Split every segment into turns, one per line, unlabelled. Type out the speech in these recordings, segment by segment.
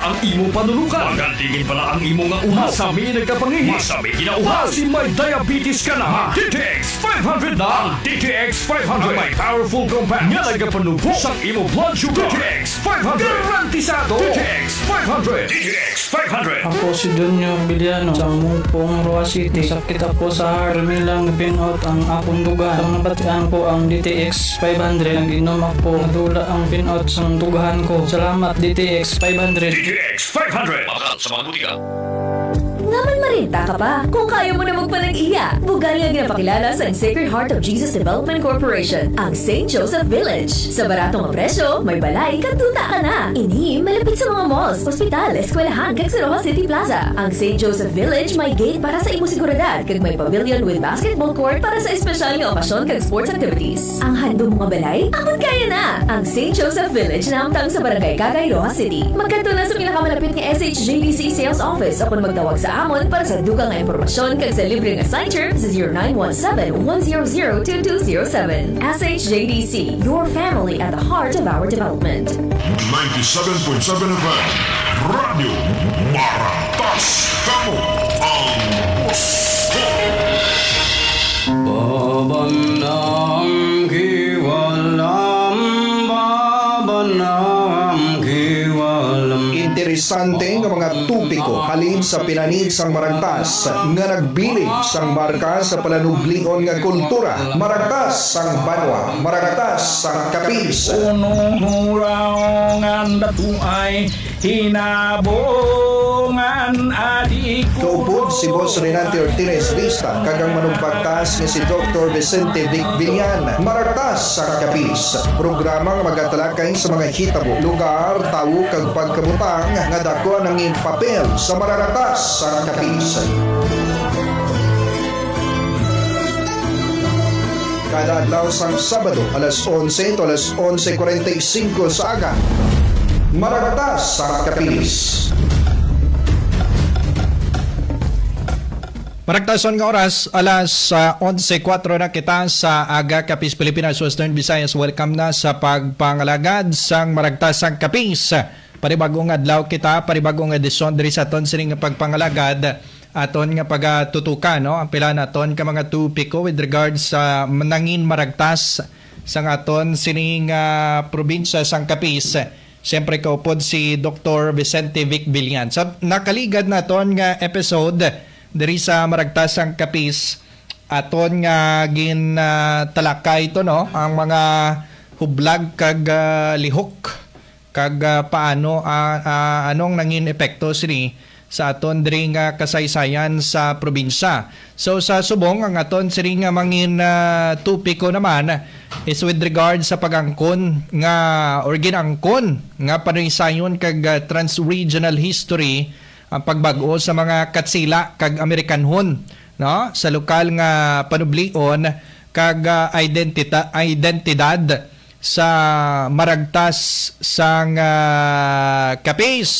ang imo panulukan. Magantingin pala ang imo nga uhaw. Masami nagkapangihi. Masami kinauhaw. Si may diabetes ka na. DTX 500 na. Ang DTX 500 may powerful compound nga nagkapanubok sa imo blood sugar. DTX 500 garantisado. DTX 500. DTX 500.
Ako si Dunyo Biliano sa Mungpong, Roa City. Sakit ako sa heart. Lang pinout ang akong dugan. Ang nabatian ko ang DTX 500. Nag-inom ako. Nadula ang pinout sa dugahan ko. Salamat DTX 500.
DTX 500. Mahal sa mga butika.
Naman marinta ka pa. Kung kaya mo na magpanag-iya, bugali ang ginapakilala sa Sacred Heart of Jesus Development Corporation, ang St. Joseph Village. Sa baratong presyo, may balay, katuta ka na. Ini, malapit sa mga malls, ospital, eskwelahan, kag sa Roa City Plaza. Ang St. Joseph Village may gate para sa imo seguridad, kag may pavilion with basketball court para sa espesyal nga okasyon kag sports activities. Ang handong mga balay, akon kaya na. Ang St. Joseph Village na amtang sa Barangay Cagay, Roa City. Magkanto na sa pinakamalapit nga SHJDC Sales Office o kung magtawag sa amon para sa dugang nga impormasyon kag sa libre nga sign term sa 0917-100-2207. SHJDC, your family at the heart of our development.
97.7 FM, Radio Maratas, kamu ang gusto. Babanang kiwalam, babanang kiwalam. Interesante nga mga tupiko halin sa pinanig sang maragtas nga nagbilig sang marka sa palanuglion nga kultura. Maragtas sang banwa, maragtas sang kapis.
Unong huraongan datuay hinabongan adik.
Kaupod si Boss Renate Ortiz Vista kagang manugbagtas nga si Dr. Vicente Vic Villan. Maragtas sang kapis. Programang magatalakay sa mga hitabo, lugar, tao kag pagkabutang nga dako ng papel sa maragtas sang kapis. Kada adlaw sang Sabado alas 11 to alas 11:45 sa aga. Maragtas sang kapis.
Maragtason nga oras, alas 11:04 na kita sa Aga Kapis Pilipinas, Western Visayas. Welcome na sa pagpangalagad sang Maragtas sang Kapis. Paribagong adlaw kita, paribagong edisyon diri sa aton sining pagpangalagad aton nga pagatutukan, no? Ang pila naton ka mga tupiko with regards sa manangin maragtas sang aton sining probinsya sang Kapis. Siyempre kaupod si Dr. Vicente Vic Villan. So nakaligad naton nga episode diri sa Maragtas sang Kapis, aton nga gin talakay ito, no, ang mga hublag kag lihok kag paano anong nangin epekto sini sa aton diri nga kasaysayan sa probinsya. So sa subong ang aton sini nga mangin tupiko naman is with regard sa pagangkon nga or ginangkon nga panaysayon kag transregional history ang pagbag-o sa mga Katsila kag Amerikanhon, no, sa lokal nga panublion kag identidad sa maragtas sang Kapis.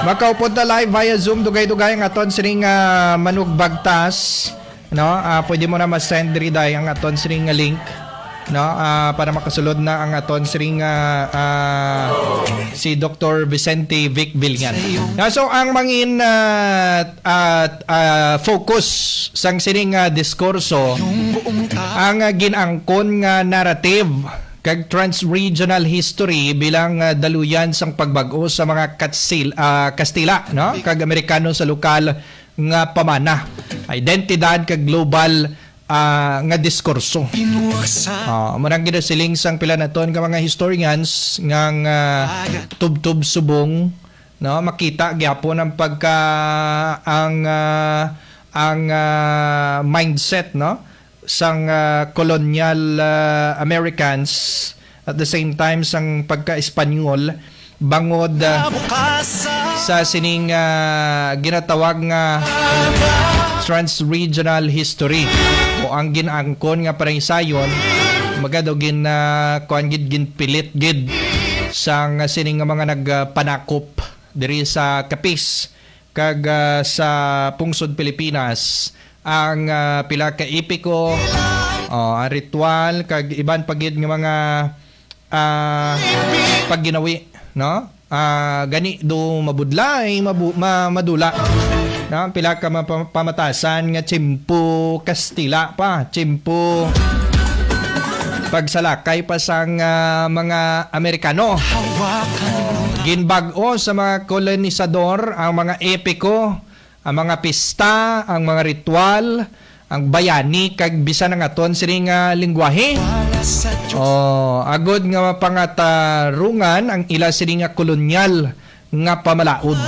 Makaupod na live via Zoom dugay-dugay ang aton sining manugbagtas, no, pwede mo na ma-send riday ang aton sining link, no, para makasulod na ang aton sining si Dr. Vicente Vic Villan. So ang mangin focus sang sining diskurso ang ginangkon nga narrative kag transregional history bilang daluyan sang pagbag-o sa mga Kastila, no, kag Amerikano sa lokal nga pamana, identidad kag global nga diskurso. Marang ginasiling sang pila naton nga mga historians nga tubtub subong, no, makita gyapon ang pagka ang mindset, no, sang colonial Americans, at the same time sang pagka-Espanyol bangod sa sining ginatawag nga transregional history o ang ginangkon nga paraysayon magado kuan gid pilit gid sang sining nga mga nagpanakop diri sa Kapis kag sa pungsod Pilipinas ang pila ka epiko, ang ritual kag iban pagid nga mga pagginawi, no? Gani do mabudlay, madula. No, pila ka pamatasan nga tiyempo Kastila pa, tiyempo pagsalakay pa sang mga Amerikano. Ginbag-o sa mga kolonisador ang mga epiko, ang mga pista, ang mga ritual, ang bayani kag bisan nga aton sining lengguwahe. Agod nga pangatarungan ang ila sining kolonyal nga pamalaod.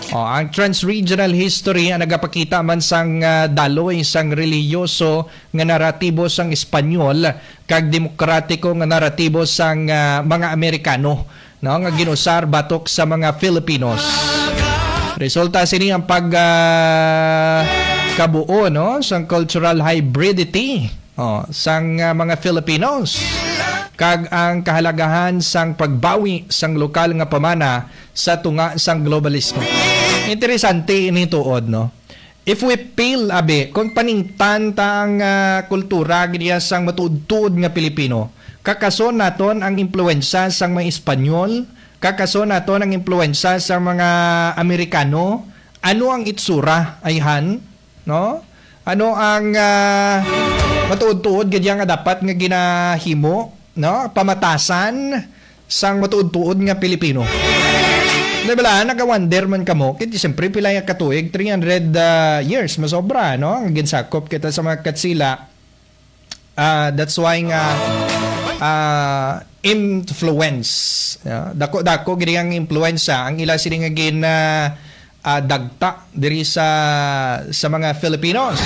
Ang transregional history ang nagapakita man sang daloy sang reliyoso nga naratibo sang Espanyol kag demokratiko nga naratibo sang mga Amerikano, no, nga ginusar batok sa mga Filipinos. Resulta sini ang kabuo, no, sang cultural hybridity sang mga Filipinos kag ang kahalagahan sang pagbawi sang lokal nga pamana sa tunga sang globalismo. Interesante ini tuod, no? If we feel abe kung paningtan ang kultura giniya sang matuod-tuod nga Pilipino, kakason naton ang impluwensya sang mga Espanyol, kakason naton ang impluwensya sang mga Amerikano. Ano ang itsura ayhan, no? Ano ang matuod-tuod giniya nga dapat nga ginahimo, no? Pamatasan sang matuod-tuod nga Pilipino. Diba, nag-wonder man kamo, kiti siyempre pila yung katuig, 300 years, masobra, no? Ang ginsakop kita sa mga katsila. That's why nga influence. Dako gini ang influensya, ang ila sini nga dagta diri sa mga Filipinos.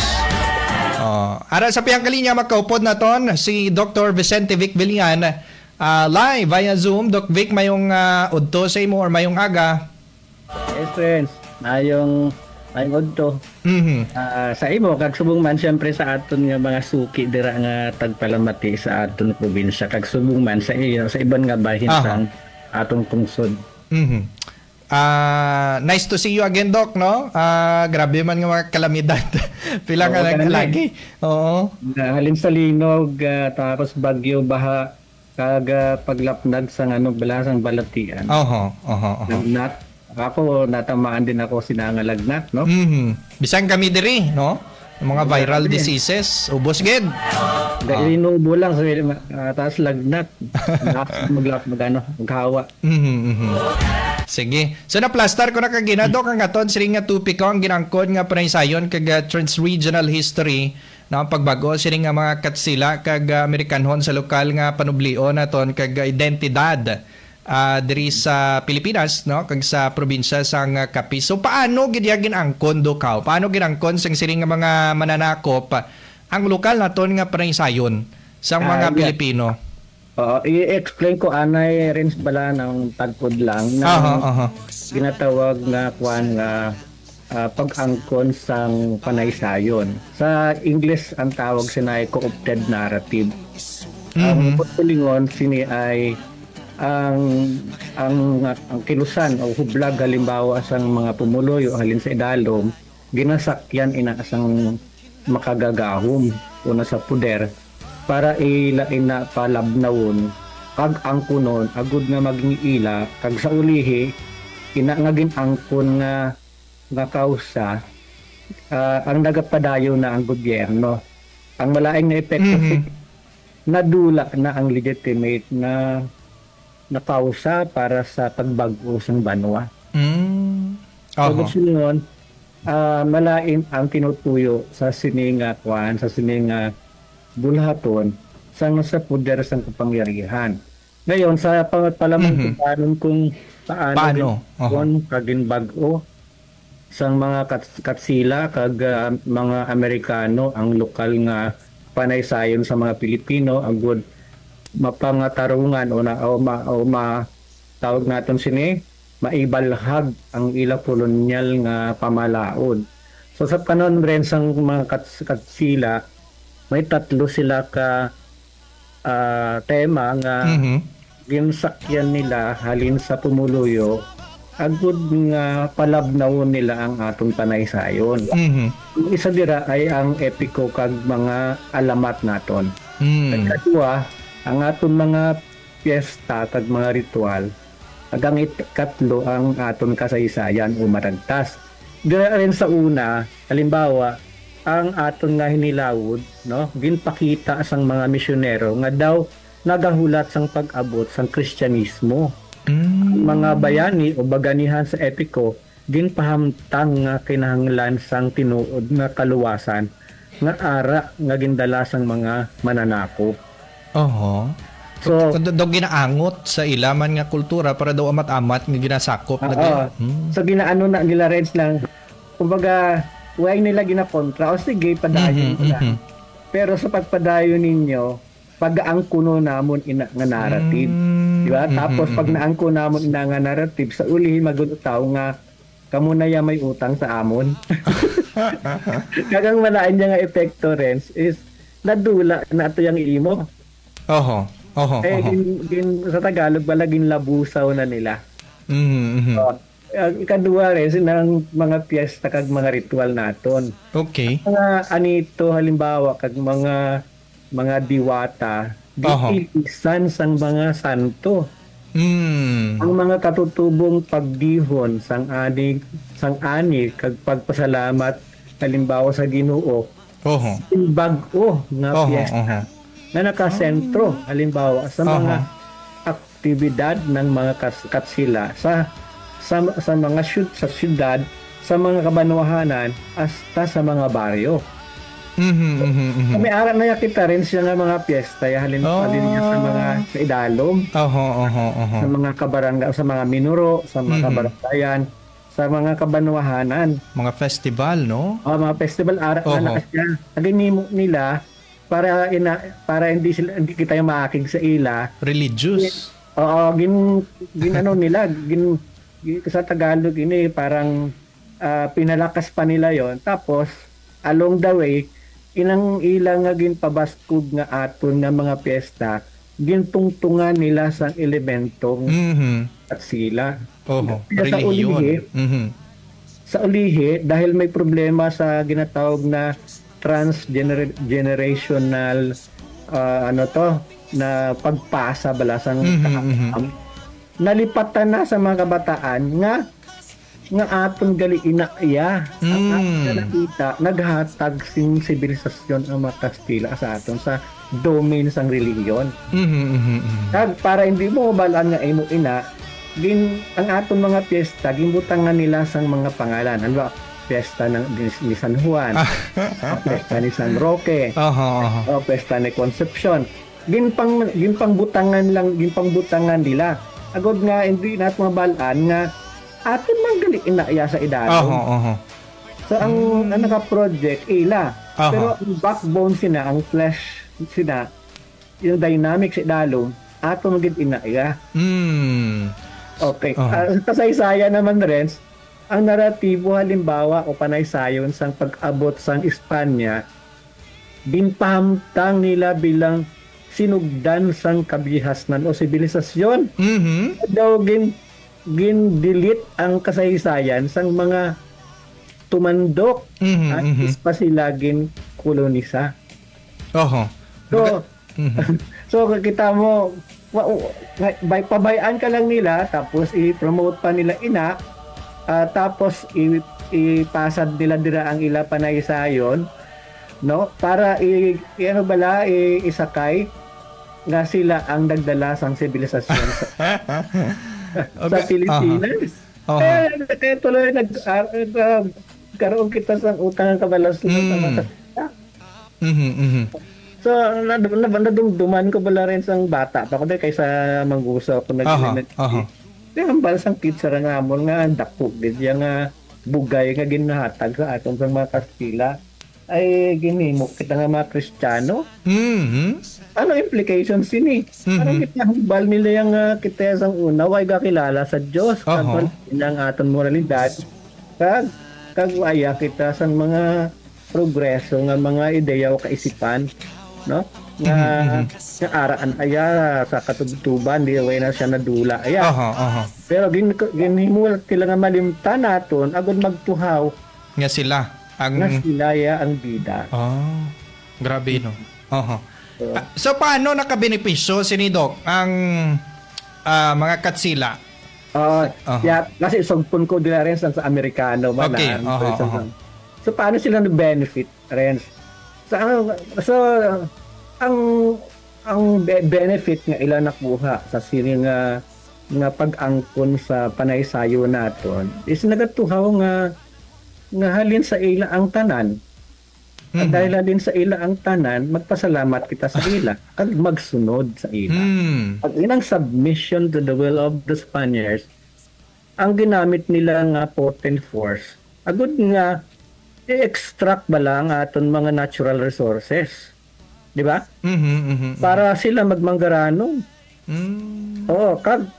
Ara sa piyang kalinya makaupod na ton, si Dr. Vicente Vic Villan, live via Zoom. Doc Vic, mayong udto sa imo or mayong aga?
Yes, friends. Mayong udto. Sa imo, kag subong man siyempre sa aton nga mga suki dira nga tagpalamati sa aton probinsya. Kag subong man sa iban nga bahin sang aton pungsod.
Nice to see you again, Doc, no? Grabe man nga mga kalamidad. Pila nga lagi. Oo.
Halin sa linog, tapos bagyo, baha, kag paglapnag sa balasang balatian. Lagnat. Ako natamaan din ako sinangalagnat, no?
Bisan kami diri, no? Mga viral diseases, ubos gid.
Inubo lang sa taas lagnat. Maghawa.
Sige. So na-plaster ko na kag ginadok ang aton siring nga tupik ko ang ginangkod nga panaysayon kag transregional history na pagbago siring nga mga katsila kag Amerikanhon sa lokal nga panublion naton kag identidad diri sa Pilipinas, no, kag sa probinsya sang Capiz. So paano gid ginangkon do kaw? Paano ginangkon sang siring nga mga mananakop ang lokal naton nga panaysayon sang mga Pilipino?
I-explain ko anay rin bala ng tagpod lang na ginatawag nga kuan nga pag-angkon sang panaysayon. Sa English ang tawag sinay co-opted narrative. Ang pagtulingon sini ay ang kilusan o hublag halimbawa sang mga pumuloy o halin sa idalom ginasakyan inaasang makagagahom una sa puder para ilain na palabnawon kag angkunon agud nga maging ila kag sa ulihi ina nga ginangkon nga kausa ang nagapadayo na ang gobyerno. Ang malaing na epekto nadula na ang legitimate na kausa para sa pagbago sang banwa. So, malain ang tinutuyo sa sininga sa sininga bulhaton sang sa puder sang kapangyarihan. Ngayon sa palamang kung paano kagin bago sang mga katsila kag mga Amerikano ang lokal nga panaysayon sa mga Pilipino agud mapangatarungan o tawag naton sini maibalhag ang ila kolonyal nga pamalaod. So sa panon rin sang mga katsila may tatlo sila ka tema nga ginsakyan nila halin sa pumuluyo agud nga palabnaw nila ang atong panaysayon. Ang isa dira ay ang epiko kag mga alamat naton. Kadua, ang aton mga piyesta kag mga ritual, kag ang ikatlo ang aton kasaysayan o maragtas. Dira rin sa una, halimbawa, ang aton nga hinilawod, no, ginpakita sang mga misyonero nga daw nagahulat sang pag-abot sang Kristyanismo. Ang mga bayani o baganihan sa epiko ginpahamtang nga kinahanglan sang tinuod nga kaluwasan nga ara nga gindala sang mga mananakop. So
daw ginaangot sa ilaman nga kultura para daw amat-amat nga ginasakop na
so ginaano na nila Reds lang, kumbaga way nila ginakontra o sige padayon na. Pero sa pagpadayon ninyo, pag-aangkuno namon ina nga narrative, di ba? Tapos pag naangko namon ina nga narrative, sa ulihin magutaw nga kamo na ya may utang sa amon. Kagang malaan niya nga epekto Reds is nadula na ato yang imo. Sa Tagalog wala ginlabusaw na nila. Ikadua rin ng mga piyesta kag mga ritual naton.
Okay.
Mga anito halimbawa kag mga diwata, giilisan sang mga santo. Ang mga katutubong pagdihon sang ani kag pagpasalamat halimbawa sa Ginoo. Bag-o nga piyesta na nakasentro halimbawa sa mga aktibidad ng mga katsila sa mga sa syudad, sa mga kabanwahanan hasta sa mga baryo. May ara na kita rin siya nga mga piyesta halimbawa sa mga sa idalom, sa mga kabarangay, sa mga minuro, sa mga kabarangayan, sa mga kabanwahanan,
mga festival, no?
Mga festival ara na siya. Aginimo nila para hindi kita yung maakig sa ila religious. Ginano nila sa Tagalog ini parang pinalakas pa nila yon. Tapos along the way inang ilang nga ginpabaskog nga aton nga mga piyesta gintungtungan nila sa elementong at sila. Sa ulihi dahil may problema sa ginatawag na transgenerational na pagpasa balasang nalipatan na sa mga kabataan nga aton gali inaiya ang aton nakita naghatag sing sibilisasyon ang mga Kastila sa aton sa domain sang relihiyon. Kag para hindi mo balaan nga imo ina ang aton mga piyesta ginbutangan nila sang mga pangalan. Ano piyesta ni San Juan, piyesta ni San Roque, piyesta ni Concepcion. Ginpangbutangan nila. Agod nga hindi nat mabalaan nga aton manggali inaya sa idalom. So ang naka-project ila. Pero ang backbone sina, ang flesh sina, yung dynamic sa idalom, aton magid inaya. Okay. Kasaysayan naman rin, ang naratibo halimbawa o panaysayon sang pag-abot sang Espanya, ginpahamtang nila bilang sinugdan sang kabihasnan o sibilisasyon. Daw gin-delete ang kasaysayan sang mga tumandok at ispa sila gin-kolonisa. So kita mo, pabayaan ka lang nila tapos i-promote pa nila ina. Tapos ipasad nila dira ang ila panaysayon, no, para isakay nga sila ang nagdala sang sibilisasyon sa Pilipinas. Kaya tuloy karoon kita sang utang ng kabalasyon sa mga So, nadumduman ko bala rin sang bata pa ko kaysa manggusa ko hambal sang kitsa nga amon nga dako gid nga bugay nga ginahatag sa aton sa mga Kastila ay ginimo kita nga mga Kristiyano. Ano implications ini? Parang kita hambal nila yang kita sang una way gakilala sa Dios kag ang aton moralidad kag aya kita sang mga progreso nga mga ideya o kaisipan, no? nga araan aya sa katutuban di way na siya nadula aya. Pero ginhimulat sila nga malimtan naton agud magtuhaw
nga sila
ang bida.
Grabe no. So paano nakabenepisyo si Doc ang mga katsila? Kasi sugpon ko dila rin sa Amerikano man. Okay.
So paano sila nag-benefit rin? So ang benefit nga ila nakuha sa sini nga pag-angkon sa panaysayo naton is nagatuhaw nga halin sa ila ang tanan. At dahil halin sa ila ang tanan, magpasalamat kita sa ila at magsunod sa ila. At inang submission to the will of the Spaniards, ang ginamit nila nga potent force, agud nga i-extract ba lang aton mga natural resources. Di ba? Para sila magmanggarano.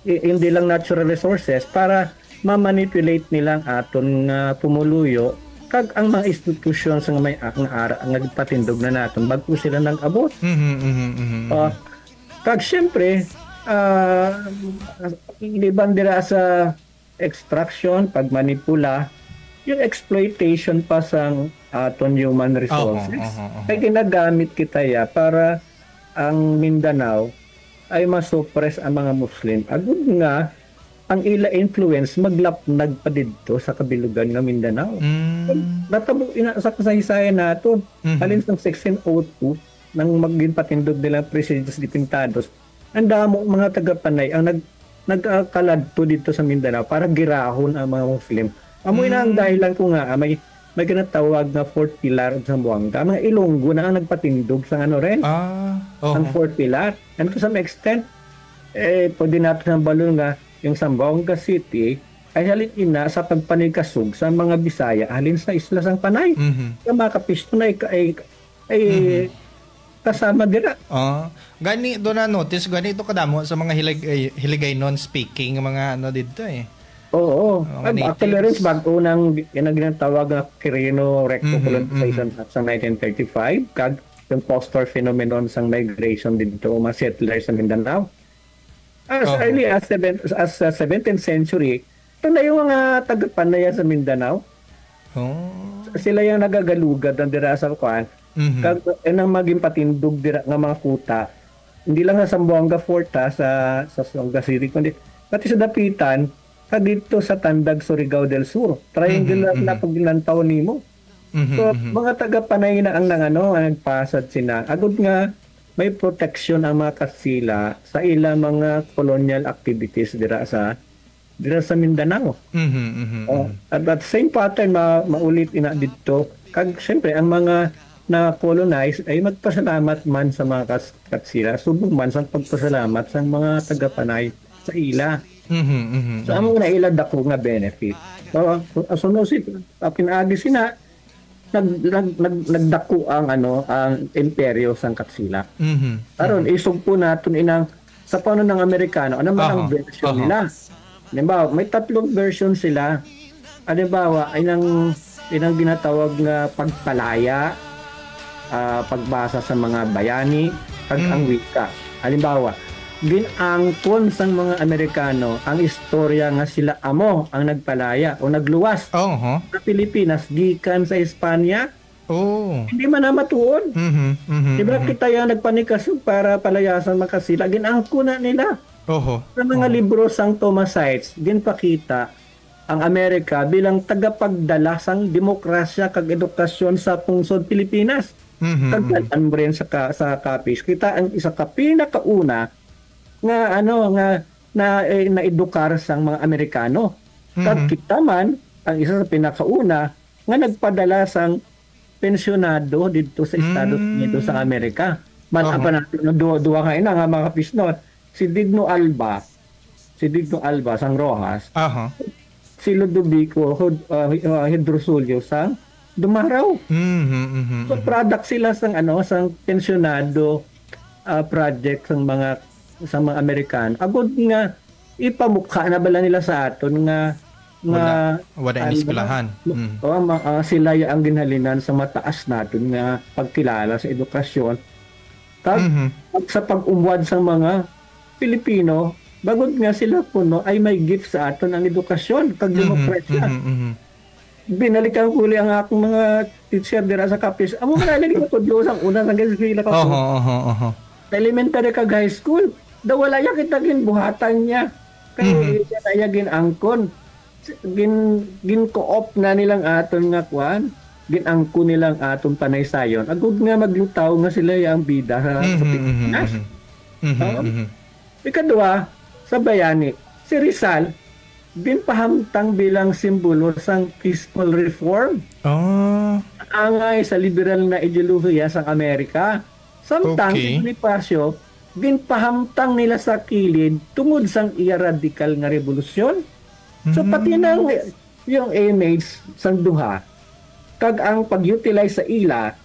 Hindi lang natural resources, para ma-manipulate nilang aton pumuluyo kag ang mga institusyon sa may nagpatindog na naton bago sila nag-abot. Kag syempre liban dira sa extraction, pagmanipula, yung exploitation pa sang aton human resources. Kaya ginagamit kita para ang Mindanao ay masuppress ang mga Muslim. Agud nga ang ila influence maglapnag pa dito sa kabilugan ng Mindanao. Natabo sa kasaysayan nato. Halin sa 1602 nang maging patindog nila Presidios de Pintados, ang damo mga taga-Panay ang nagkaladto dito sa Mindanao para girahon ang mga Muslim. Amoy na ang dahilan ko nga may ginatawag na Fort Pilar sa Zamboanga. Mga Ilonggo na ang nagpatindog sa ang Fort Pilar. And to some extent, pwede natin ang balon nga yung Zamboanga City ay halin ina sa pagpanikasog sa mga Bisaya halin sa Isla Sang Panay. Yung mga kapisto na ay kasama dira.
Gani do na notice ganito kadamo sa mga hiligay non-speaking mga dito
Oo. Actually rin bago nang ginatawag na Quirino Recto colonization sa 1935 kag yung post-war phenomenon sang migration dito mga settlers sa Mindanao. As early as 17th century, ito na yung mga taga-Panaya sa Mindanao. Sila yung nagagalugad ng dira sa kuan. Kag nang maging patindog dira nga mga kuta. Hindi lang sa Zamboanga Fort sa Zamboanga City kundi pati sa dapitan kag dito sa Tandag, Surigao del Sur. Triangular na paglantaw nimo. So mga taga-Panay na ang nagpasad sina. Agud nga may protection ang mga Katsila sa ilang mga colonial activities dira sa Mindanao. At that same pattern maulit ina dito. Kag syempre ang mga na-colonize ay magpasalamat man sa mga Katsila, subong man sa pagpasalamat sa mga taga-Panay sa ila. So amo na ila dako nga benefit. So pinaagi sina nagdako ang imperyo sang Katsila. Aron isugpo naton inang sa paano ng Amerikano ano man ang version nila. Halimbawa, may tatlong version sila. Halimbawa, ay nang ginatawag nga pagpalaya, pagbasa sa mga bayani, kag ang wika. Halimbawa, ginangkon sang mga Amerikano ang istorya nga sila amo ang nagpalaya o nagluwas sa Pilipinas gikan sa Espanya. Hindi man na matuon. Diba kita yung nagpanikasog para palayasan makasila, ginangkon na nila. Sa mga libro sang Thomasites, ginpakita ang Amerika bilang tagapagdala sang demokrasya kag edukasyon sa pungsod Pilipinas. Tagdalan mo rin sa kapis. Kita ang isa ka pinakauna nga na-edukar sang mga Amerikano. Kag kita man ang isa sa pinakauna nga nagpadala sang pensyonado dito sa Estados Unidos sa Amerika. Apa natin duwa nga ina nga mga kapis no. Si Digno Alba sang Rojas. Si Ludovico Hidrosulio sang Dumaraw. So product sila sang sang pensyonado project sang mga Amerikano. Agud nga ipamukha na bala nila sa aton nga
wala iniskulahan.
Sila ang ginhalinan sa mataas natin nga pagkilala sa edukasyon. Sa pag-umwad sa mga Pilipino, bagod nga sila po ay may gift sa aton ang edukasyon kag demokrasya. Binalikan ko ang akong mga teacher dira sa Capiz. Amo man lagi ko tudlo sang una sa eskwela ko. Sa elementary kag high school, daw wala ya kita buhatan niya. Kay iya ginangkon. Gin co-op na nilang aton nga kwan. Ginangko nilang aton panaysayon. Agud nga maglutaw nga sila ang bida sa Pilipinas. Ikadua, sa bayani, si Rizal ginpahamtang bilang simbolo sang peaceful reform. Angay sa liberal na ideolohiya sa Amerika. Samtang si Bonifacio ginpahamtang nila sa kilid tungod sang iya radikal nga revolusyon. So pati nang yung image sang duha kag ang pag-utilize sa ila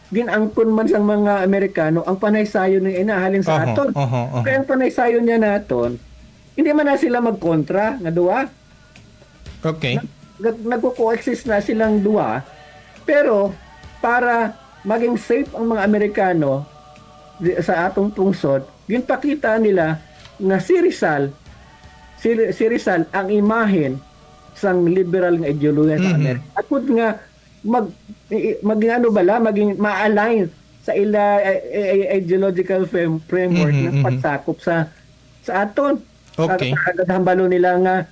ginangkon man sang mga Amerikano ang panaysayon ni inahalin sa aton. Kaya ang panaysayon niya naton, hindi man na sila magkontra nga duwa.
Okay.
Nagko-coexist na silang duwa. Pero para maging safe ang mga Amerikano sa atong tungsod, ginpakita nila na si Rizal ang imahen sang liberal nga ideolohiya sa Amerika. Akod nga maging ma-align sa ila ideological framework ng pagsakop sa aton.
Okay.
Hambalo nila nga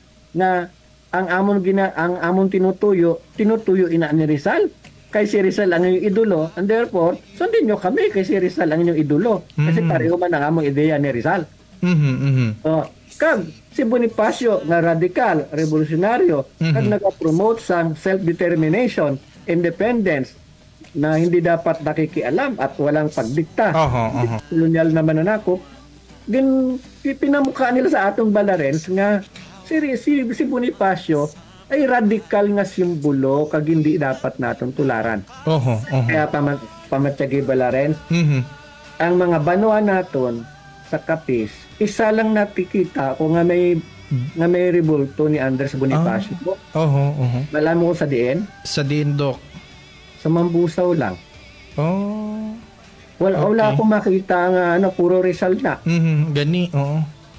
ang amon tinutuyo ina ni Rizal. Kay si Rizal ang inyong idolo, and therefore sundin nyo kami kay si Rizal ang inyong idolo. Kasi pareho man ang among ideya ni Rizal. Kag si Bonifacio nga radikal, revolusyonaryo, kag nag-promote sang self-determination, independence, na hindi dapat nakikialam at walang pagdikta. Kolonyal naman na nako. Pinamukha nila sa atong Balarens nga si Bonifacio ay radikal nga simbolo kag hindi dapat naton tularan. Kaya pamatyagi Balarens, ang mga banwa naton sa Capiz, isa lang nakikita ko nga may revolto ni Andres Bonifacio. Alam mo sa diin?
Sa diin, Dok?
Sa Mambusaw lang. Wala akong makita nga puro Rizal na.
Gani,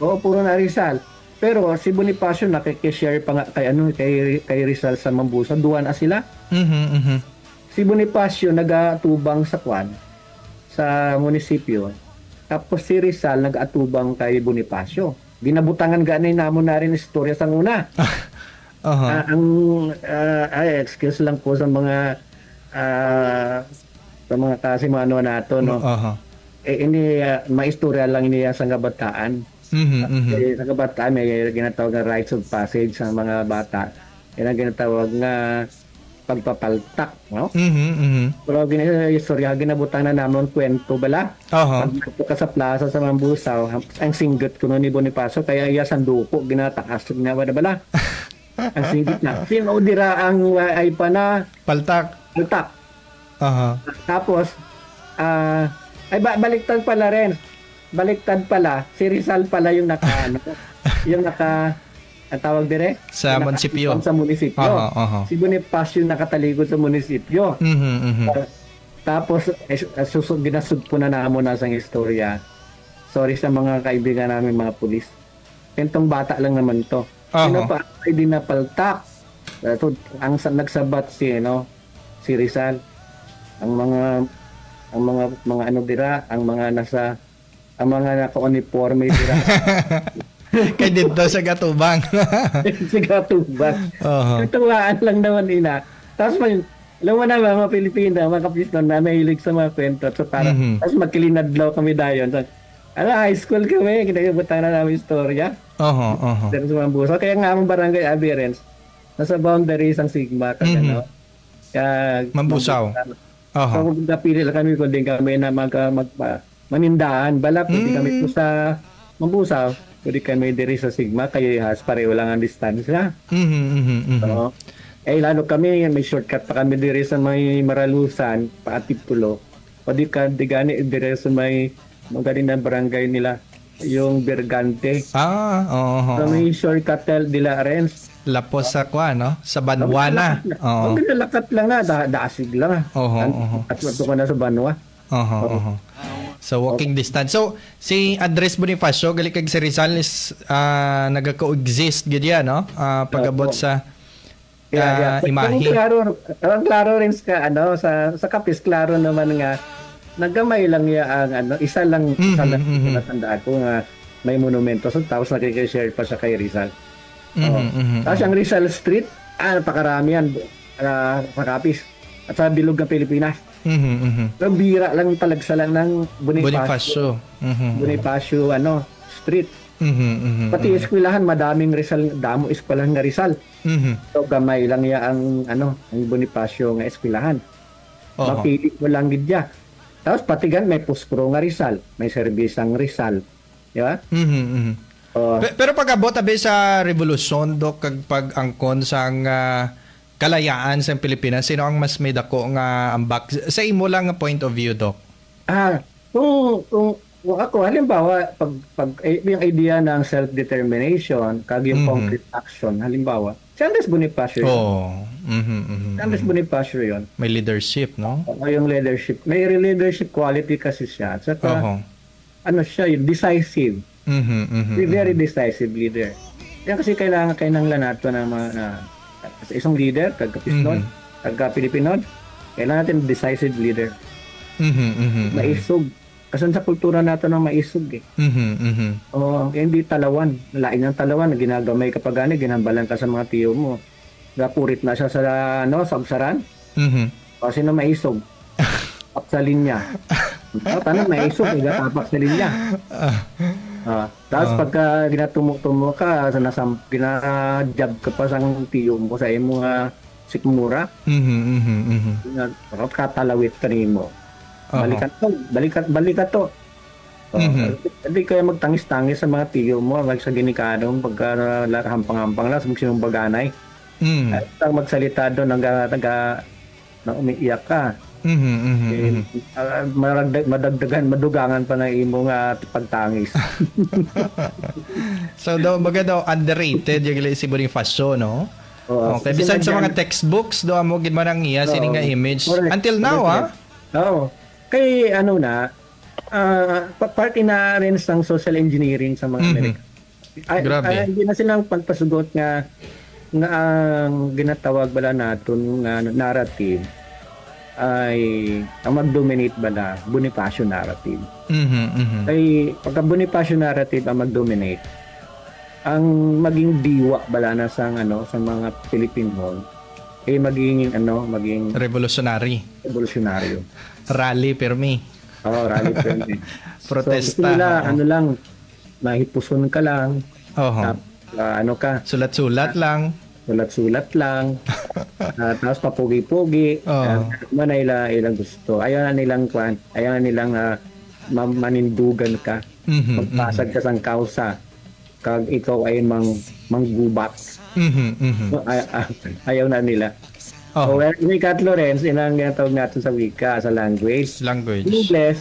puro na Rizal. Pero si Bonifacio nakikishare pa nga kay Rizal sa Mambusaw. Duwan na sila. Si Bonifacio nagatubang sa kwan sa munisipyo. Tapos si Rizal nag-atubang kay Bonifacio. Ginabutangan ganin namon na rin istorya sa una. Excuse lang po sa mga kasimano nato, no. Ini maistorya lang niya sa kabataan. Sa kabataan may ginatawag na rites of passage sa mga bata. Yan ang ginatawag nga pagpapaltak, no? Pero istorya ginabutang na namon kwento bala. Pagpunta ka sa plaza sa Mambusaw, ang singgot kuno ni Bonifacio kaya iya sanduko ginataas na bala. Ang singgot na. Sino dira ang ay pa na
paltak.
Tapos ay baliktad pala rin. Baliktad pala si Rizal pala yung ang tawag dire
sa munisipyo.
Sa munisipyo. Si Bonifacio nakatalikod sa munisipyo. Tapos ginasud po na namon na sang istorya. Sorry sa mga kaibigan namin mga pulis. Kentong bata lang naman to. Sino pa ay dinapaltak. Ang nagsabat si Rizal. Ang mga dira, ang mga naka-uniforme dira.
Kaya dito sa Gatubang.
Sa Gatubang. Tuwaan lang naman ina. Tapos alam mo na mga Pilipina, mga kapiston na mahilig sa mga kwento. So tapos magkilinadlaw kami dayon. So, high school kami, kinagabutang na namin istorya. Pero sa Mambusaw. Kaya nga ang barangay Aberens, nasa boundaries ang Sigma. Kaya
Mambusaw.
So napili lang kami kung din kami na manindaan. Bala, pwede kami po sa Mambusaw. Pwede kami diri sa Sigma, kayo has pareho lang ang distansya. So, lalo kami, may shortcut pa kami diri sa may Maralusan, Paatiptulo. O di gani diri sa may magaling na barangay nila, yung Bergante. So, may shortcut nila Arens.
Lapos sa no? Sa Banwana. Oo.
Lakat lang na, daasig lang. At wato ka na sa Banwa.
So, walking distance. So, si Andres Bonifacio, gali kag si Rizal is nagka-coexist gid yan, no? Pag-abot sa imahe.
Klaro rin sa Kapis, klaro naman nga nagamay lang ya ang isa lang natandaan ko nga may monumento so tapos nakikishare pa siya kay Rizal. Tapos ang Rizal Street, napakarami yan sa Kapis at sa bilog ng Pilipinas. Pero bira lang talagsa lang ng Bonifacio. Bonifacio Street. Pati eskwelahan, madaming Rizal, damo eskwelahan nga Rizal. So gamay lang ya ang ang Bonifacio nga eskwelahan. Mapili mo lang gidya. Tapos patigan may puspro nga Rizal, may serbisang Rizal. Di ba?
Pero pag-abot sa revolusyon, Dok, kag pag-angkon sa kalayaan sa Pilipinas, sino ang mas may dako nga ambak? Sa imo lang nga point of view, Dok.
Kung ako, halimbawa, pag yung idea ng self-determination, kag yung concrete action, halimbawa, si Andres Bonifacio yun. Andres Bonifacio yun.
May leadership, no?
Yung leadership. May leadership quality kasi siya. At saka, siya, yung decisive. Very decisive leader. Yan kasi kailangan lang nato na isang leader, kagka-Pisnon, kagka-Pilipinod, kailangan natin decisive leader. Maisog. Kasi sa kultura nato ng maisog hindi talawan. Lain ng talawan, ginagamay kapag ginambalan ka sa mga tiyo mo. Gapurit na siya sa sabsaran. Kasi na maisog. Tapak sa linya. Tanong maisog, tapak sa linya. Tapos pagka ginatumo-tumo ka, ginajab ka pa sa tiyo mo sa imo sikmura. Katalawit ka mo. Balikat to. Hindi kaya magtangis-tangis sa mga tiyo mo, sa ginikadong pagka hampang-hampang lang sa magsinong baganay. At magsalita doon na umiiyak ka. Madugangan pa ng imong pagtangis.
So baga underrated yung si Bonifacio, no? Okay, besides sa mga textbooks, mo gid man ang iya sining nga image. Until now,
kay party na rin ng social engineering sa mga Amerika.
Grabe.
Hindi na silang pagpasugot nga ang ginatawag bala naton nga narrative ay ang mag-dominate bala Bonifacio narrative. Kay pagka Bonifacio narrative ang mag-dominate, ang maging diwa bala na sa mga Pilipino ay maging revolutionaryo. Rally
permi.
Rally permi.
Protesta.
So, lang, mahipuson ka lang.
Sulat-sulat lang.
Tapos papugi-pugi. Ilang gusto. Ayaw na nilang manindugan ka. Magpasag ka sang kausa. Kag ikaw ay manggubat. Ayaw na nila. Ni Kat Lorenz, inang tawag natin sa wika, sa language. English,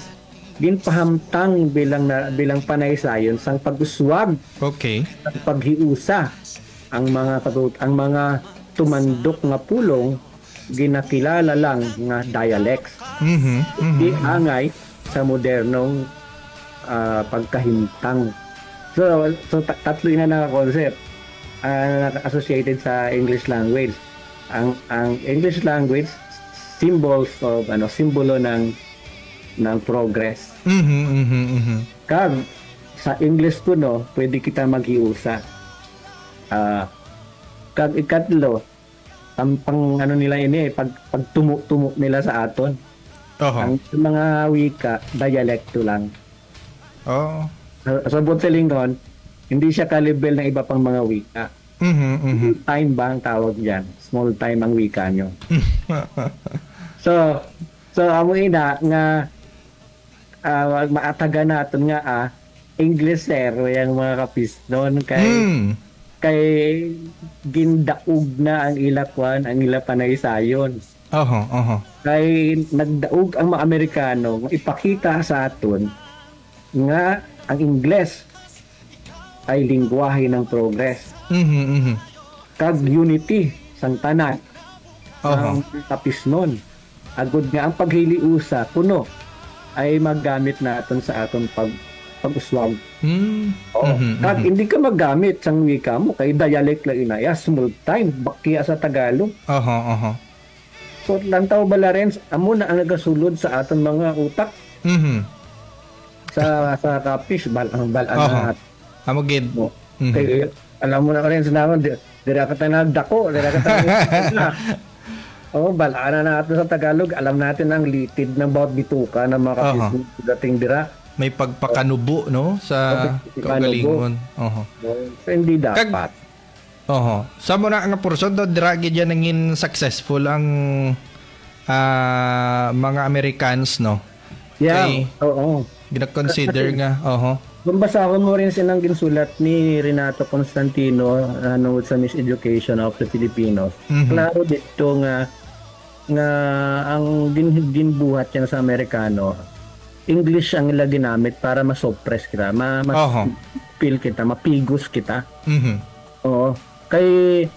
ginpahamtang bilang panaysayon sang pag-uswag.
Okay.
At paghiusa ang mga tumandok nga pulong ginakilala lang nga dialects. Di angay sa modernong pagkahimtang. So tatlo na concept associated sa English language. Ang English language symbols of simbolo ng progress. Kag sa English kuno pwede kita maghiusa. Kag ikatlo ang nila ini pagtumo-tumo nila sa aton. Ang mga wika dialekto lang. Sa Bonselingon, hindi siya kalibel ng iba pang mga wika. Time ba ang tawag dyan? Small time ang wika nyo. So amo ina nga maataga natin nga English yung mga kapisnon kay gindaog na ang ilakwan, ang ila panaysayon. Kay nagdaog ang mga Amerikano ipakita sa aton nga ang Ingles ay lingwahe ng progress. kag unity sang tanan
Oho.
ang tapis nun. Agud nga ang paghiliusa kuno ay maggamit naton sa aton pag-uswag. Kag hindi ka maggamit sang wika mo kay dialect lang inaya small time bakya sa Tagalog.
Oho.
So lantaw bala rin amo na ang nagasulod sa aton mga utak sa kapis balaan na
Amugid.
mo. Kay alam mo na rin sa naman dira ka tayo nagdako, dira ka tayo balaan na natin sa Tagalog. Alam natin ang litid ng bawat bituka ng mga kapis dating dira.
May pagpakanubo, no? Sa kagalingon.
So, hindi dapat.
Sa mo na nga porson do dragi diyan nangin successful ang mga Americans, no?
Yeah.
Kay, gina-consider nga.
Kung basahon mo rin silang ginsulat ni Renato Constantino sa Miseducation of the Filipinos. Klaro dito nga ang ginbuhat yan sa Amerikano, English ang ila ginamit para ma-suppress kita, feel kita, mapigos kita. Oo. Kay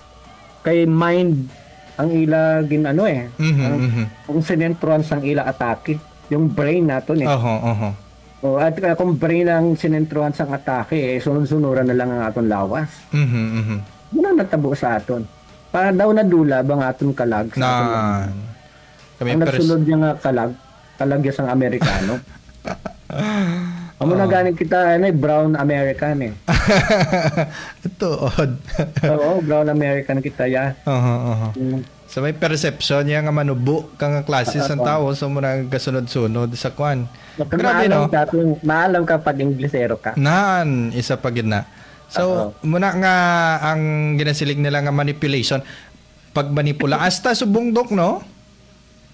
mind ang ila ang sinentruan sang ila atake, yung brain naton at kung brain ang sinentruan sang atake, sunod-sunuran na lang ang aton lawas. Muna natabo sa aton. Para daw nadula bang aton kalag sa aton. Ang nagsulod niya nga kalag ya sang Amerikano. Amo na ganing kita brown American
Ito odd.
Oo, brown American kita ya.
So may perception niya nga manubo kang klase sa tao so muna kasunod-sunod sa kwan.
Grabe no. Maalam ka pag Inglesero ka.
Naan isa pa gid na. So muna nga ang ginasilig nila nga manipulation pag manipula hasta subong-dok no.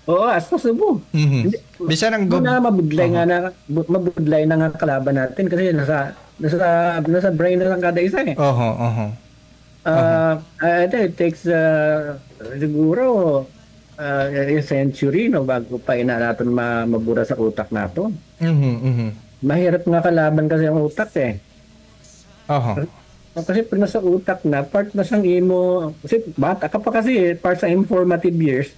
Oo, hasta subong.
Bisan ang
mabudlay na nga kalaban natin kasi nasa brain na lang kada isa I think it takes siguro a century no bago pa natin mabura sa utak nato. Mahirap nga kalaban kasi ang utak kasi pag nasa utak na part na sang imo kasi bata ka pa kasi part sa informative years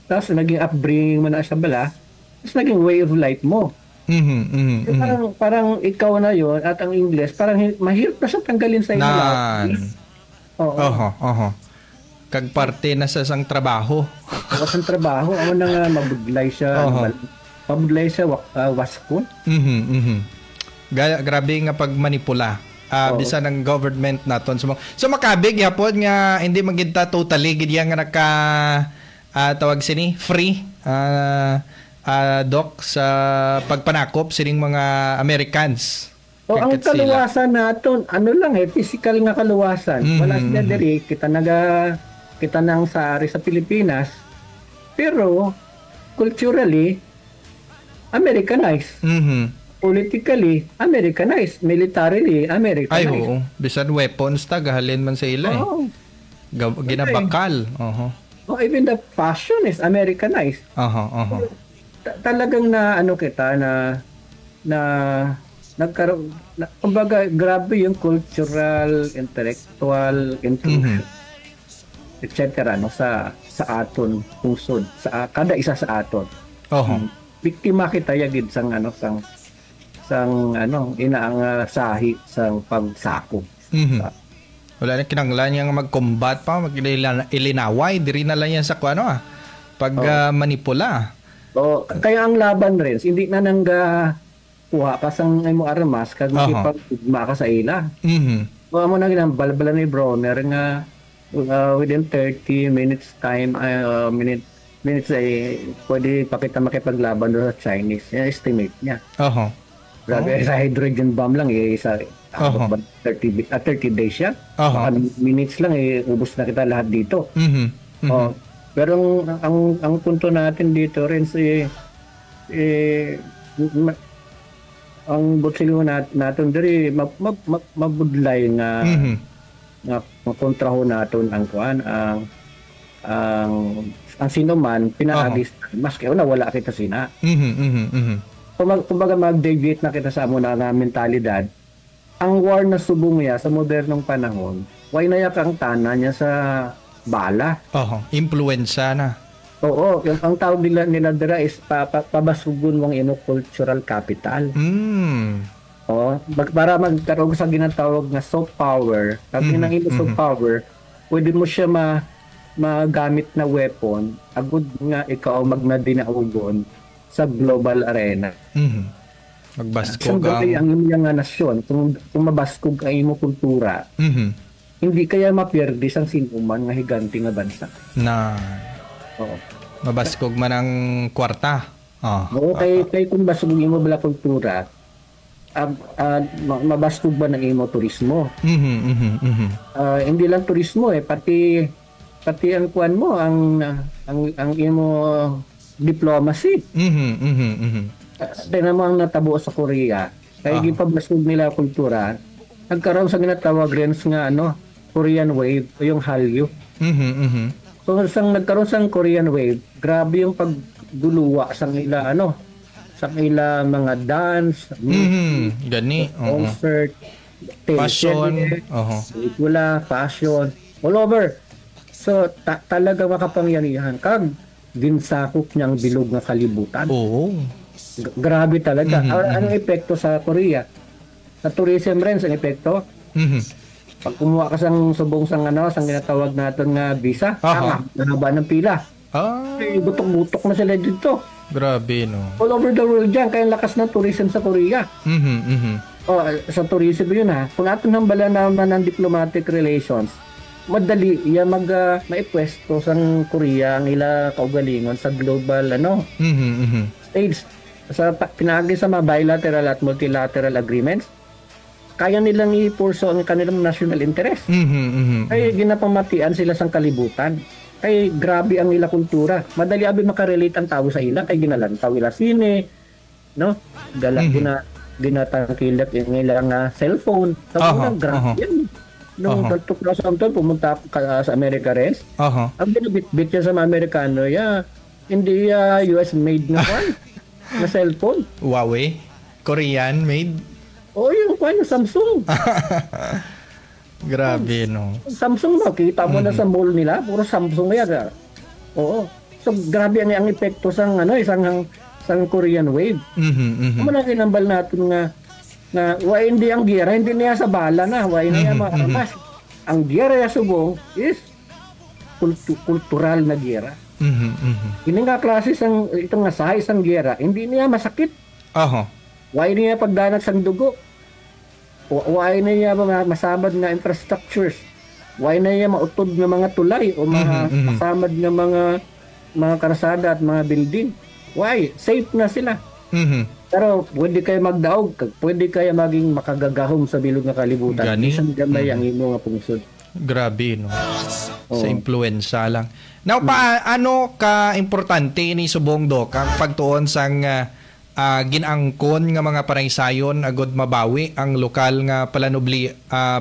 tapos naging upbringing mo na sa bala tapos naging way of life mo. Parang ikaw na yon at ang English parang mahirap na siya tanggalin sa imo
kag parte na sa sang trabaho.
Sa trabaho, amo na nga mabudlay siya. Mabudlay siya waspon.
Grabe nga pagmanipula. Bisa ng government naton. So makabig yapon nga hindi magita totally gid nga naka tawag sini free doc sa pagpanakop sining mga Americans.
Ang kaluwasan naton, physical nga kaluwasan. Wala siya diri kita nang saari sa Pilipinas. Pero culturally Americanized. Politically Americanized, militarily Americanized.
Ay oo, bisan weapons gahalin man sa ila ginabakal.
Even the fashion is Americanized. Talagang na kita na nagkaroon kumbaga grabe yung cultural, intellectual intrusion etc. sa aton pusod sa kada isa sa aton. Biktima kita yagid sang inaang sahi sang pagsako. Wala na
kinanglan yang mag-combat pa mag-ilinaway diri na lang yan sa pag manipula.
Kaya ang laban rin hindi na kuha ka sang imo armas kag makipag-ugma ka sa ila. Mo na ginang balbala ni Bronner nga within 30 minutes time minutes ay pwede pa kita makipaglaban do sa Chinese. Yan estimate niya. Grabe sa hydrogen bomb lang sa 30 days siya. Minutes lang ubos na kita lahat dito. Pero ang punto natin dito rin ang butsilyo natin diri mabudlay nga makontraho naton ang ang sino man pinaagis maski wala kita sina. Kumbaga mag-deviate na kita sa amo na mentalidad ang war na subong niya sa modernong panahon, why na yak ang tana niya sa bala.
Influensya na.
Oo, ang tawag nila dira is pabasugon wang ino cultural capital. Oo, para magkaroon sa ginatawag na soft power. Kasi nang ino soft power, pwede mo siya magamit na weapon, agud nga ikaw magmadinaugon sa global arena.
Magbaskog
ang iyong nga nasyon, kung mabaskog ang imo kultura, hindi kaya mapierdi sang sinuman nga higanti nga bansa. Oo.
Mabaskog man ang kwarta.
Oo, kay kung basugog imo bala kultura, mabaskog ba ng imo turismo? Hindi lang turismo pati ang kuan mo, ang imo diplomacy. Tingnan mo ang natabo sa Korea. Kaya gipabasog nila kultura. Nagkaroon sa ginatawag rin nga Korean wave o yung Hallyu. So nagkaroon sa Korean wave, grabe yung pagduluwa sa ila sa ila mga dance,
gani,
concert,
fashion,
pelikula, fashion, all over. So talaga makapangyarihan kag ginsakop niyang bilog nga kalibutan. Grabe talaga. Anong epekto sa Korea? Sa tourism rin, ang epekto? Pag kumuha ka sang subong sang ginatawag natin nga visa, nahaba ng pila. Butok-butok na sila dito.
Grabe, no?
All over the world dyan, kaya lakas ng tourism sa Korea. Sa tourism yun Kung atin hambala naman ng diplomatic relations, madali iya maipwesto sang Korea ang ila kaugalingon sa global stage. Sa pinagi sa mga bilateral at multilateral agreements, kaya nilang ipurso ang kanilang national interest. Kaya ginapamatian sila sang kalibutan. Kaya grabe ang ila kultura. Madali abi makarelate ang tao sa ila kay ginalantaw ila sine, ginatangkilat yung ilang cellphone. Tapos grabe yan. Nung 2012 pumunta ako sa America rin. Ang binibit niya sa mga Amerikano, hindi US made na one. Na cellphone.
Huawei? Korean made?
Yung Samsung.
Grabe, no?
Samsung kita mo na sa mall nila, puro Samsung yan. So grabe ang epekto sang Korean wave. Muna kinambal natin nga hindi ang giyera, hindi niya sa bala na, niya makarmas. Ang giyera ya subong is kultural na giyera. Ini nga klase itong nasahay sang giyera, hindi niya masakit. Niya pagdanat sang dugo. Niya masamad nga infrastructures. Niya mautod nga mga tulay o masamad nga mga karasada at mga building. Safe na sila. Pero pwede kayo magdaog, pwede kayo maging makagagahom sa bilog nga kalibutan. Isang gamay ang imo nga pungsod.
Grabe, no? Sa impluensya lang. Now, paano ka-importante ni subong Dok ang pagtuon sang ginangkon nga mga paraisayon agod mabawi ang lokal nga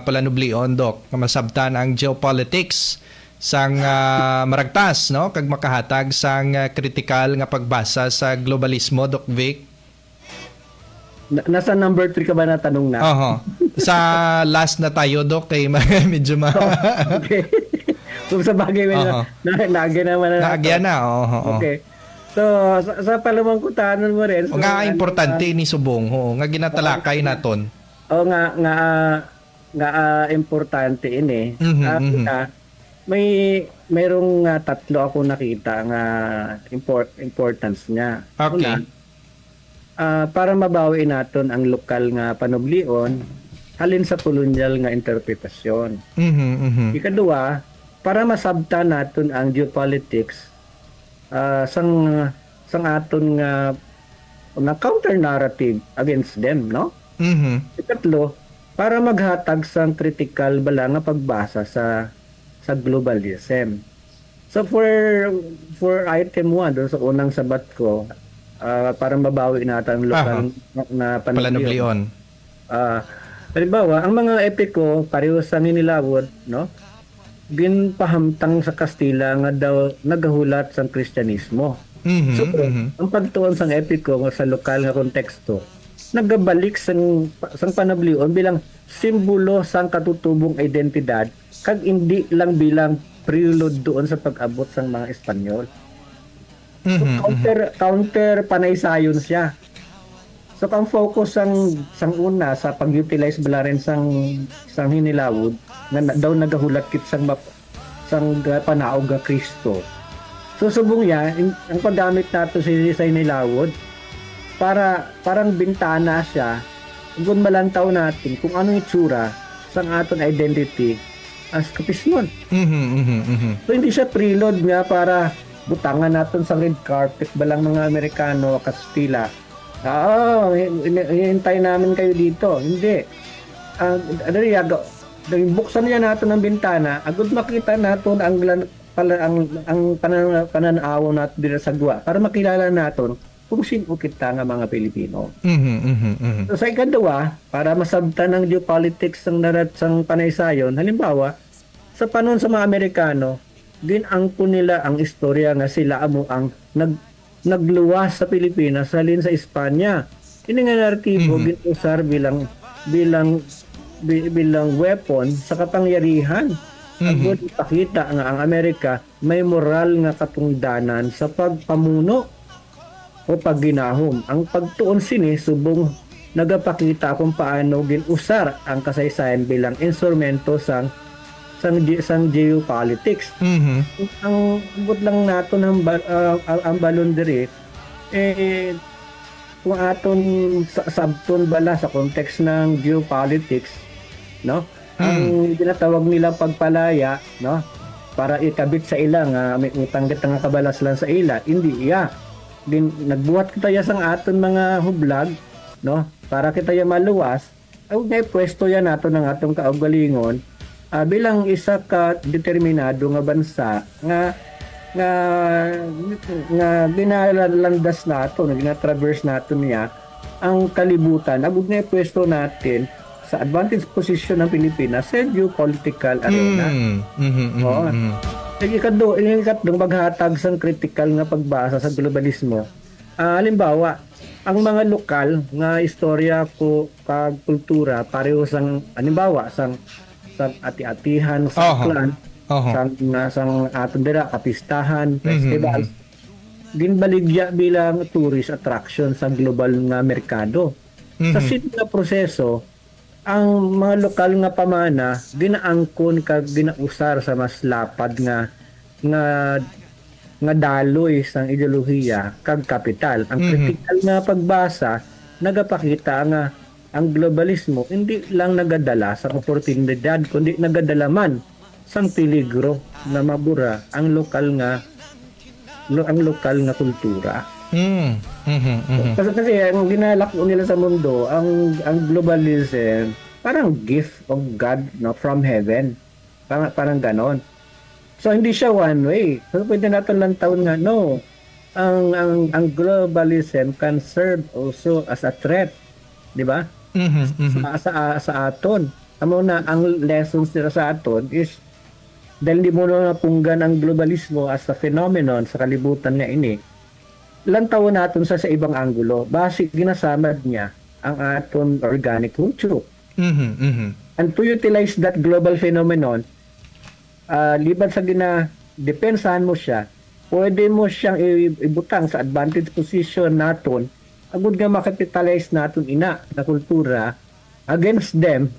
palanublion, Dok, nga masabtan ang geopolitics sang maragtas, no? Kag makahatag sang kritikal nga pagbasa sa globalismo, Dok Vic.
Nasa number 3 ka ba na tanong na?
Sa last na tayo, Dok, kay medyo
Okay. Kung sa bagay naagyan naman na.
Naagyan na,
Okay. So, sa palamang kutanan mo rin. So,
nga importante ni subong, nga ginatalakay naton.
Importante ini. Mayroong tatlo ako nakita nga importance niya.
Okay.
Para mabawi naton ang lokal nga panublion, halin sa kolonyal nga interpretasyon. Ikadua, para masabta naton ang geopolitics sang aton nga counter narrative against them, no? Ikatlo, para maghatag sang critical bala nga pagbasa sa globalism. So for item 1 doon sa unang sabat ko, para mabawi natin ang lokal na panublion. Halimbawa, ang mga epiko pareho sa ninilawod, no? Ginpahamtang sa Kastila nga daw nagahulat sa Kristyanismo. So, ang pagtuon sang epiko sa lokal nga konteksto, nagabalik sang panablion bilang simbolo sang katutubong identidad kag hindi lang bilang prelude doon sa pag-abot sang mga Espanyol. So, counter panaysayon siya. So ang focus sang una sa pag-utilize bala rin sang hinilawod nga daw nagahulat kit sang panaog nga Kristo. So subong yan, ang paggamit nato sa hinilawod parang bintana siya kung malantaw natin kung anong itsura sang aton identity as kapisnon. So hindi siya prelude nga para butangan natin sa red carpet balang mga Amerikano, Kastila. Hihintay namin kayo dito. Hindi. Buksan niya natin ang bintana, agad makita natin ang pananaw natin dito sa gwa para makilala natin kung sino kita nga mga Pilipino. So sa ikadwa, para masabtan ng geopolitics ng sang panaysayon, halimbawa, sa panahon sa mga Amerikano, ginangko nila ang istorya nga sila amo ang nagluwas sa Pilipinas halin sa Espanya. Ini nga naratibo ginusar bilang weapon sa kapangyarihan. Agud ipakita nga ang Amerika may moral nga katungdanan sa pagpamuno o pagginahom. Ang pagtuon sini subong nagapakita kung paano ginusar ang kasaysayan bilang instrumento sang geopolitics. Ang bud lang nato ng ang balon diri kung aton sabton bala sa context ng geopolitics, no? Ang ginatawag nila pagpalaya, no? Para ikabit sa ila nga may utang kita nga kabalas lang sa ila. Hindi iya. Nagbuhat kita ya sang aton mga hublag, no? Para kita ya maluwas. Ay may pwesto ya nato ng atong kaugalingon. Bilang isa ka determinado nga bansa nga ginalandas nato, ginatraverse nato niya ang kalibutan. Agud nga pwesto natin sa advantage position ng Pilipinas sa geopolitical arena. Ikatdong maghatag sang critical nga pagbasa sa globalismo. Halimbawa, ang mga lokal nga istorya ko kag kultura pareho sang halimbawa sang ati-atihan sa clan, sang aton dira kapistahan, festivals, ginbaligya bilang tourist attraction sa global nga merkado. Sa sino nga proseso, ang mga lokal nga pamana ginaangkon kag ginausar sa mas lapad nga daloy sang ideolohiya kag kapital. Ang kritikal nga pagbasa nagapakita nga ang globalismo hindi lang nagadala sa oportunidad kundi nagadala man sang peligro na mabura ang lokal nga kultura. Kasi ang ginalako nila sa mundo ang globalism parang gift of God, no, from heaven. Parang ganon. So hindi siya one way. So pwede natin lang taon nga no. Ang globalism can serve also as a threat, di ba? Sa aton. Amo na ang lessons nila sa aton is dahil di mo na napunggan ang globalismo as a phenomenon sa kalibutan niya ini. Lantaw natin sa ibang anggulo. Basic ginasamad niya ang aton organic culture. And to utilize that global phenomenon, liban sa depensahan mo siya, pwede mo siyang ibutang sa advantage position naton agud nga makapitalize naton ina na kultura against them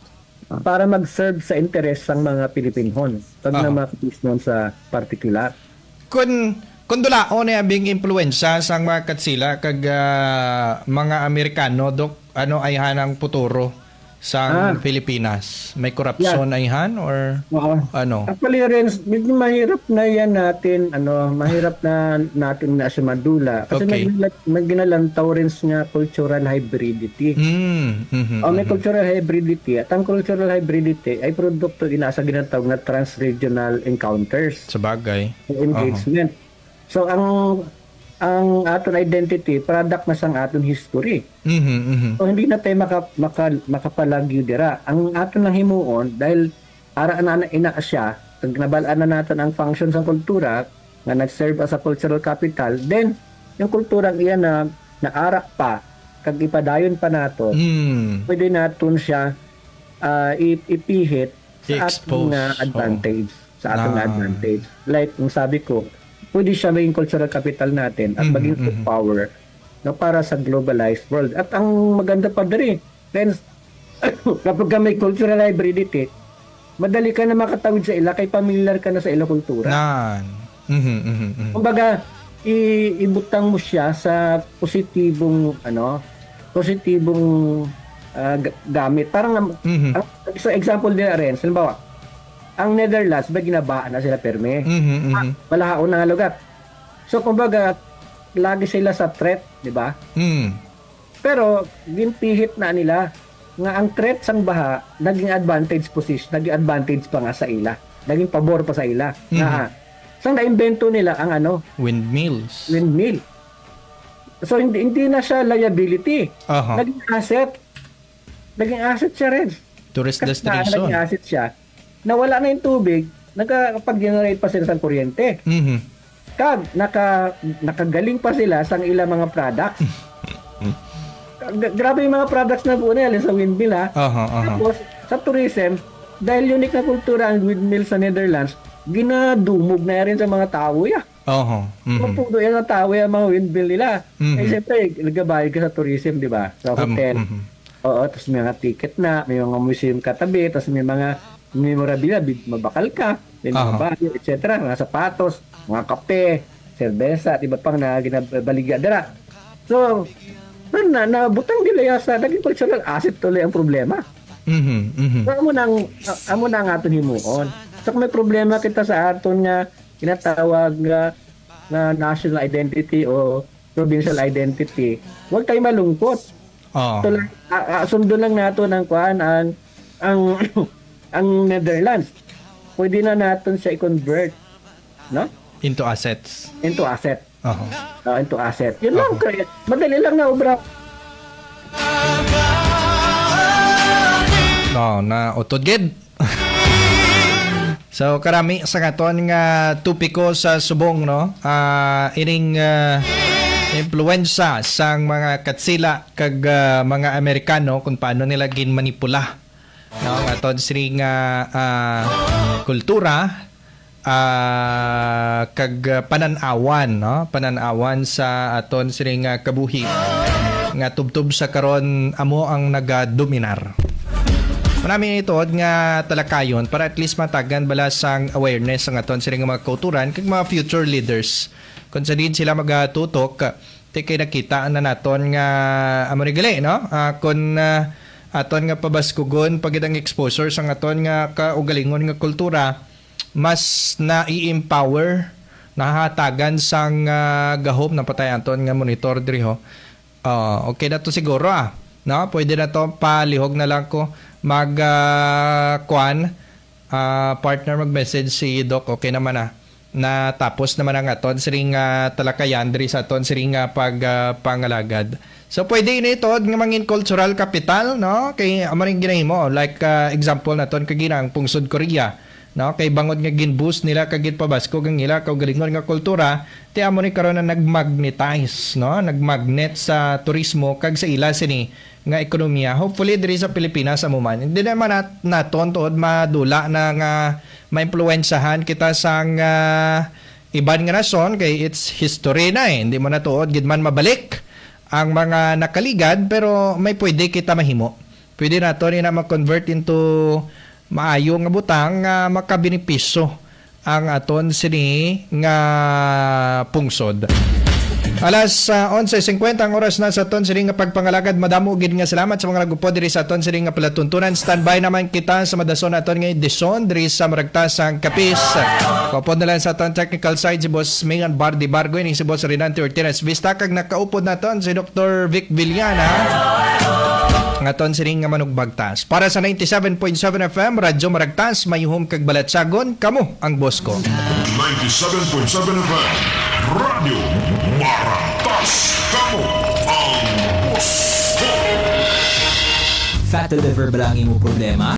para mag-serve sa interes ng mga Pilipinhon pag na mga Pilipinhon sa particular.
Kung dulaon na bing impluensya sang mga katsila kag mga Amerikano dok ano ay hanang futuro sa Pilipinas, may korupsyon ay han or ano?
Actually rin medyo mahirap na yan natin mahirap na natin na siya madula kasi may ginalantaw rin nga cultural hybridity. May cultural hybridity at ang cultural hybridity ay produkto sa ginatawag na trans-regional encounters.
Sabagay.
Engagement. So ang aton identity product na sang aton history. So hindi na tayo makapalagyo dira. Ang aton lang himuon dahil ara na ina siya, pag nabalaan na natin ang function sa kultura nga nag-serve as a cultural capital, then yung kulturang iyan na naara pa kag ipadayon pa nato, pwede naton siya ipihit sa ating advantage. Sa ating advantage. Like, kung sabi ko, pwede siya maging cultural capital natin at maging soft power para sa globalized world. At ang maganda pa rin, friends, kapag may cultural hybridity, madali ka na makatawid sa ila kay familiar ka na sa ila kultura. Kumbaga, ibutang mo siya sa positibong gamit. Parang so example nila rin, halimbawa, ang Netherlands ba ginabaan na sila perme? Malahaon na nga lugar. So kumbaga, lagi sila sa threat, di ba? Pero ginpihit na nila nga ang threat sang baha naging advantage position, naging advantage pa nga sa ila, naging pabor pa sa ila. Sang naimbento nila ang
windmill. So hindi na siya liability. Naging asset siya rin. Tourist destination.
Naging asset siya. Nawala na yung tubig, nakapag-generate pa sila ng kuryente. Kag nakagaling pa sila sa ilang mga products. Grabe yung mga products na po nila sa windmill Tapos sa tourism, dahil unique na kultura ang windmill sa Netherlands, ginadumog na rin sa mga tao Mapudo yan ang tao yung mga windmill nila. Siyempre, nagabayad ka sa tourism, di ba? Sa hotel. Tapos may mga ticket na, may mga museum katabi, tapos may mga memorabilia, mabakal ka, may mga bayo, etc. Mga sapatos, mga kape, serbesa, iba pang na ginabaliga dara. So, nabutang nila sa naging cultural asset tuloy ang problema. So, amo na ang aton himuon. So, kung may problema kita sa aton nga kinatawag na national identity o provincial identity, huwag tayo malungkot. Sundo lang nato ng kuan ang Netherlands. Pwede na natin siya i-convert, no?
Into assets.
Into asset. Into asset. Yun lang, kaya madali lang na obra.
Na utod-gid. So karami sa katon nga tupiko sa subong, no? Ining impluwensa sang mga katsila kag mga Amerikano kung paano nila ginmanipula, no? Aton sini nga kultura kag pananawan, no? Pananawan sa aton sini nga kabuhi nga tubtub sa karon amo ang nagadominar. Marami ito nga talakayon para at least matagan balasang awareness ang aton sila mga kauturan kag mga future leaders. Kung sa din sila magatutok, kay nakita na naton nga amorigali, no? Kung aton nga pabaskugon pagitang exposure sa aton nga kaugalingon nga kultura, mas na-i-empower, nahatagan sang gahom na patay aton nga monitor diri ho. Okay na to siguro no? Pwede na to palihog na lang ko partner mag-message si Doc, okay naman na tapos naman ang aton siring talakayan diri sa aton siring pangalagad. So pwede ini ito nga mangin cultural capital, no? Kay amaring ginahimo like example naton kaginang pungsod Korea, no? Kay bangod nga ginboost nila kagit pabasko gang ila kaugalingon nga kultura, ti amo ni karon na nagmagnetize, no? Nagmagnet sa turismo kag sa ila sini nga ekonomiya. Hopefully diri sa Pilipinas amuman. Hindi naman naton tuod madula na nga maimpluwensahan kita sang iban nga nason kay it's history na Hindi mo na tuod gid man mabalik ang mga nakaligad, pero may pwede kita mahimo. Pwede nato ni na ma-convert into maayo nga butang nga makabenepisyo ang aton sini nga pungsod. Alas 11:50 ang oras na sa aton sini nga pagpangalagad. Madamo gid nga salamat sa mga nagupod diri sa aton sini nga palatuntunan. Standby naman kita sa madason aton nga edisyon diri sa Maragtasang Kapis. Kopod na lang sa aton technical side si Boss Mayan Bardi Bargo, ini si Boss Renante Ortiz Vista, kag nakaupod naton si Dr. Vic Villana ngaton sini nga manugbagtas. Para sa 97.7 FM Radyo Maragtas, mayuhom kag balatsagon, kamo ang boss ko.
97.7 FM Radio Maragtas, kamo ang boss ko.
Fat to liver ba lang imo problema?